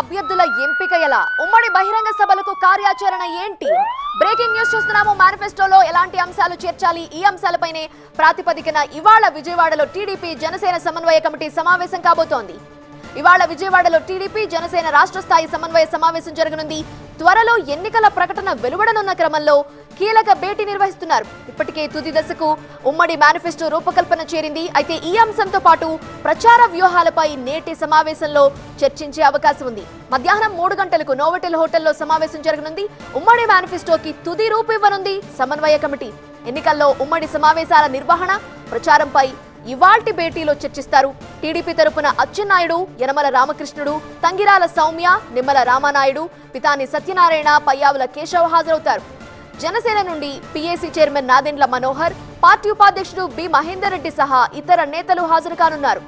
అభ్యర్థుల ఎంపిక ఎలా? ఉమ్మడి బహిరంగ సభలకు కార్యాచరణ ఏంటి? బ్రేకింగ్ న్యూస్ చూస్తున్నాము. మేనిఫెస్టోలో ఎలాంటి అంశాలు చేర్చాలి? ఈ అంశాలపైనే ప్రాతిపదికన ఇవాళ విజయవాడలో టీడీపీ జనసేన సమన్వయ కమిటీ సమావేశం కాబోతోంది. ఇవాళ విజయవాడలో టీడీపీ జనసేన రాష్ట్ర స్థాయి సమన్వయ సమావేశం జరగనుంది. త్వరలో ఎన్నికల ప్రకటన వెలువడనున్న క్రమంలో కీలక భేటీ నిర్వహిస్తున్నారు. ఇప్పటికే తుది దశకు ఉమ్మడి మేనిఫెస్టో రూపకల్పన చేరింది. అయితే ఈ అంశంతో పాటు ప్రచార వ్యూహాలపై నేటి సమావేశంలో చర్చించే అవకాశం ఉంది. మధ్యాహ్నం 3 గంటలకు నోవోటెల్ హోటల్లో సమావేశం జరగనుంది. ఉమ్మడి మేనిఫెస్టోకి తుది రూపు ఇవ్వనుంది సమన్వయ కమిటీ. ఎన్నికల్లో ఉమ్మడి సమావేశాల నిర్వహణ, ప్రచారంపై ఇవాల్టి భేటీలో చర్చిస్తారు. టీడీపీ తరపున అచ్చెన్నాయుడు, యనమల రామకృష్ణుడు, తంగిరాల సౌమ్య, నిమ్మల రామానాయుడు, పితాని సత్యనారాయణ, పయ్యావుల కేశవ్ హాజరవుతారు. జనసేన నుండి PAC chairman Nadendla Manohar, party ఉపాధ్యక్షుడు బి మహేందర్ రెడ్డి సహా ఇతర నేతలు హాజరు కానున్నారు.